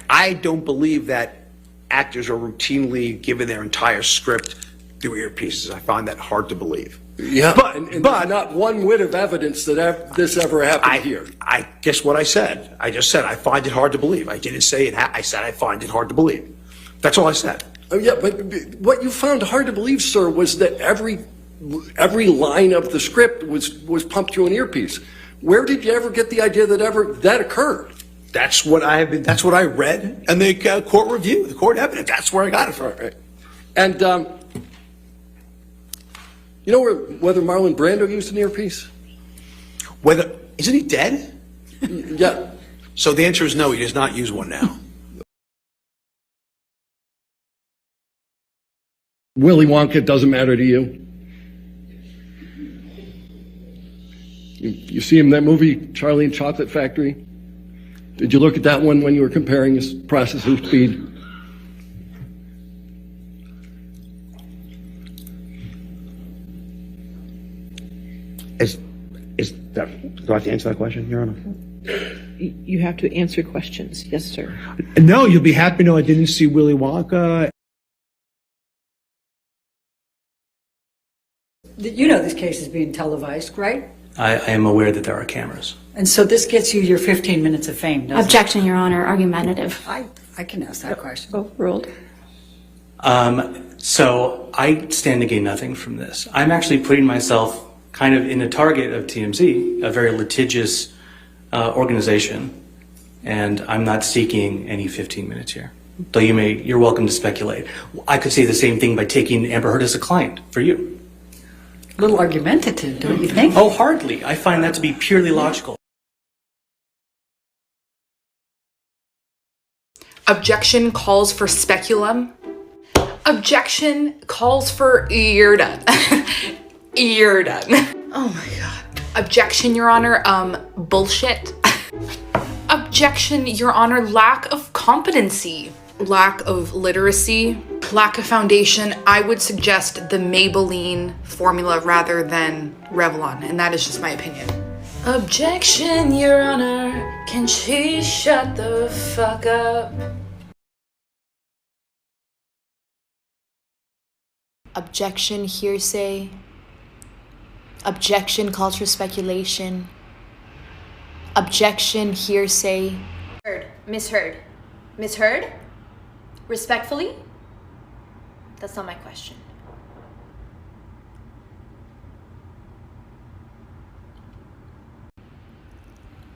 I don't believe that actors are routinely given their entire script through earpieces. I find that hard to believe. Yeah, but not one whit of evidence that this ever happened here. I guess what I said. I just said I find it hard to believe. I didn't say it. I said I find it hard to believe. That's all I said. Oh, yeah, but what you found hard to believe, sir, was that every line of the script was pumped through an earpiece. Where did you ever get the idea that occurred? That's what I read in the court review, the court evidence. That's where I got it from. Right. And you know whether Marlon Brando used an earpiece? Isn't he dead? Yeah. So the answer is no, he does not use one now. Willy Wonka doesn't matter to you? You see him in that movie, Charlie and Chocolate Factory? Did you look at that one when you were comparing his processing speed? Do I have to answer that question, Your Honor? You have to answer questions. Yes, sir. No, you'll be happy to know I didn't see Willy Wonka. You know this case is being televised, right? I am aware that there are cameras. And so this gets you your 15 minutes of fame, doesn't Objection, Your Honor. Argumentative. I can ask that question. Overruled. So I stand to gain nothing from this. I'm actually putting myself kind of in a target of TMZ, a very litigious organization, and I'm not seeking any 15 minutes here. Though you're welcome to speculate. I could say the same thing by taking Amber Heard as a client for you. A little argumentative, don't you think? Oh, hardly. I find that to be purely logical. Objection calls for speculum. Objection calls for you're done. You're done. Oh my God. Objection, Your Honor, bullshit. Objection, Your Honor, lack of competency, lack of literacy, lack of foundation. I would suggest the Maybelline formula rather than Revlon, and that is just my opinion. Objection, Your Honor, can she shut the fuck up? Objection, hearsay. Objection, calls for speculation. Objection, hearsay. Miss Heard. Miss Heard? Respectfully? That's not my question.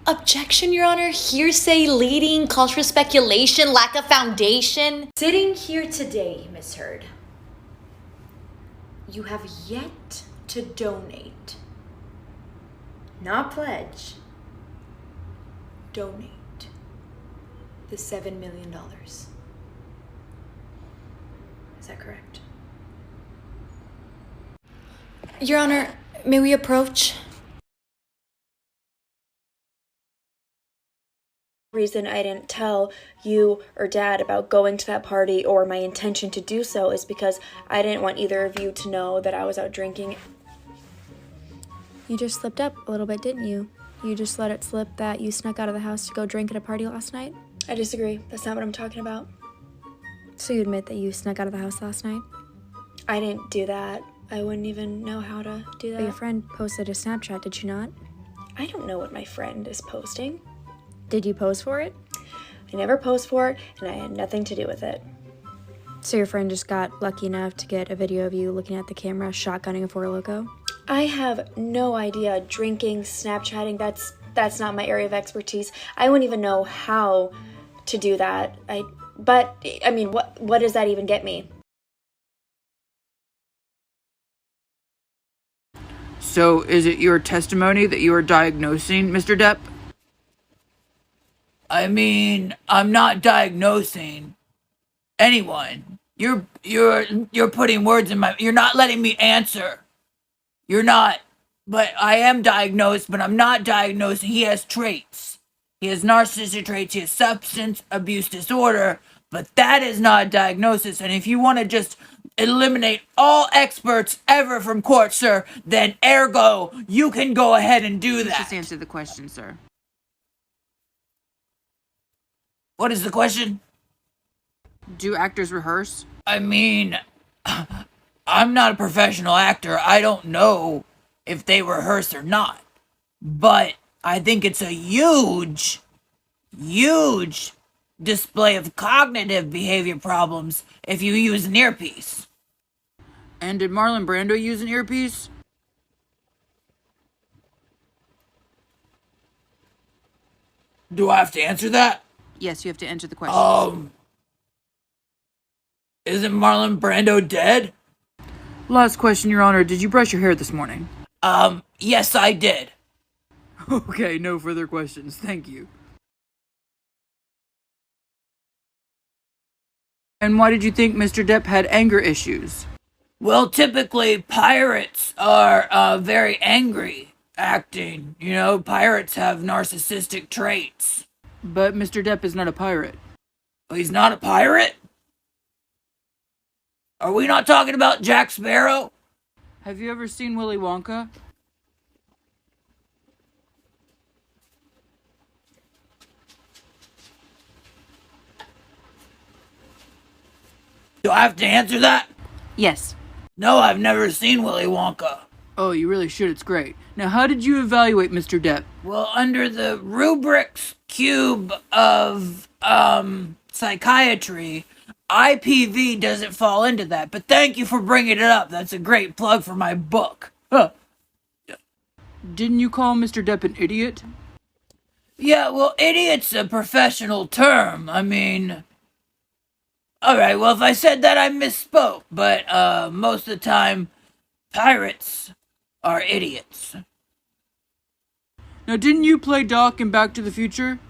Objection, Your Honor. Hearsay, leading, calls for speculation, lack of foundation. Sitting here today, Miss Heard, you have yet to donate. Not pledge. Donate the $7 million. Is that correct? Your Honor, may we approach? Reason I didn't tell you or Dad about going to that party or my intention to do so is because I didn't want either of you to know that I was out drinking. You just slipped up a little bit, didn't you? You just let it slip that you snuck out of the house to go drink at a party last night? I disagree. That's not what I'm talking about. So you admit that you snuck out of the house last night? I didn't do that. I wouldn't even know how to do that. But your friend posted a Snapchat, did she not? I don't know what my friend is posting. Did you pose for it? I never posed for it, and I had nothing to do with it. So your friend just got lucky enough to get a video of you looking at the camera, shotgunning a Four Loko? I have no idea. Drinking, Snapchatting, that's not my area of expertise. I wouldn't even know how to do that. But I mean, what does that even get me? So is it your testimony that you are diagnosing, Mr. Depp? I mean, I'm not diagnosing anyone. You're putting words in my... You're not letting me answer. You're not. But I am diagnosed, but I'm not diagnosing. He has traits. He has narcissistic traits. He has substance abuse disorder. But that is not a diagnosis. And if you want to just eliminate all experts ever from court, sir, then ergo, you can go ahead and do that. Just answer the question, sir. What is the question? Do actors rehearse? I mean, I'm not a professional actor. I don't know if they rehearse or not. But I think it's a huge display of cognitive behavior problems if you use an earpiece. And did Marlon Brando use an earpiece? Do I have to answer that? Yes, you have to answer the question. Isn't Marlon Brando dead? Last question, Your Honor. Did you brush your hair this morning? Yes, I did. Okay, no further questions. Thank you. And why did you think Mr. Depp had anger issues? Well, typically pirates are very angry acting. You know, pirates have narcissistic traits. But Mr. Depp is not a pirate. Oh, he's not a pirate? Are we not talking about Jack Sparrow? Have you ever seen Willy Wonka? Do I have to answer that? Yes. No, I've never seen Willy Wonka. Oh, you really should. It's great. Now, how did you evaluate Mr. Depp? Well, under the rubrics cube of, psychiatry, IPV doesn't fall into that. But thank you for bringing it up. That's a great plug for my book. Huh. Didn't you call Mr. Depp an idiot? Yeah, well, idiot's a professional term. I mean... Alright, well, if I said that, I misspoke. But, most of the time, pirates are idiots. Now, didn't you play Doc in Back to the Future?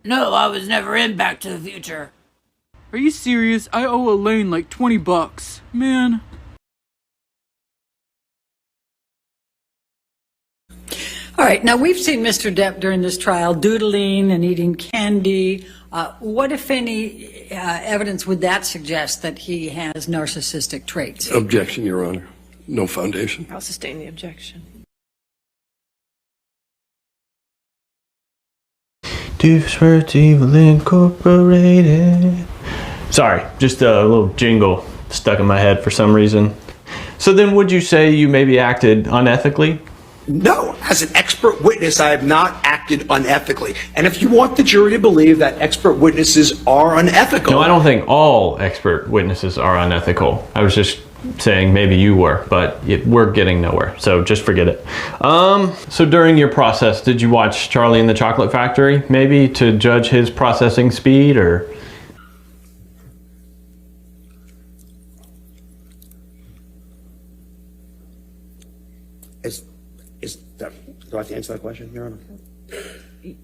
No, I was never in Back to the Future. Are you serious? I owe Elaine like $20. Man. All right, now we've seen Mr. Depp during this trial doodling and eating candy. What, if any, evidence would that suggest that he has narcissistic traits? Objection, Your Honor. No foundation. I'll sustain the objection. Different Evil Incorporated. Sorry, just a little jingle stuck in my head for some reason. So then would you say you maybe acted unethically? No, as an expert witness, I have not acted unethically. And if you want the jury to believe that expert witnesses are unethical... No, I don't think all expert witnesses are unethical. I was just saying maybe you were, but we're getting nowhere, so just forget it. So during your process, did you watch Charlie and the Chocolate Factory, maybe to judge his processing speed, or... Do I have to answer that question, Your Honor?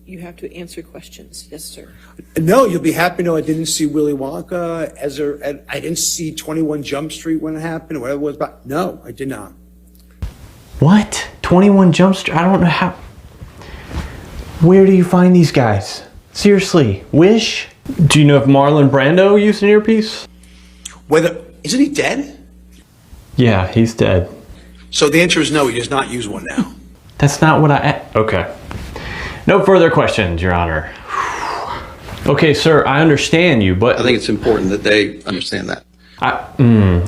You have to answer questions. Yes, sir. No, you'll be happy to know I didn't see Willy Wonka, I didn't see 21 Jump Street when it happened, or whatever it was about. No, I did not. What? 21 Jump Street? I don't know how... Where do you find these guys? Seriously, Wish? Do you know if Marlon Brando used an earpiece? Isn't he dead? Yeah, he's dead. So the answer is no, he does not use one now. That's not what okay. No further questions, Your Honor. Okay, sir, I understand you, but... I think it's important that they understand that.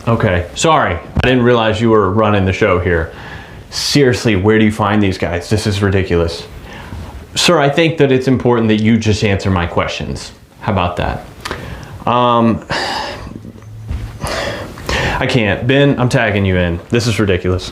Okay. Sorry, I didn't realize you were running the show here. Seriously, where do you find these guys? This is ridiculous. Sir, I think that it's important that you just answer my questions. How about that? I can't. Ben, I'm tagging you in. This is ridiculous.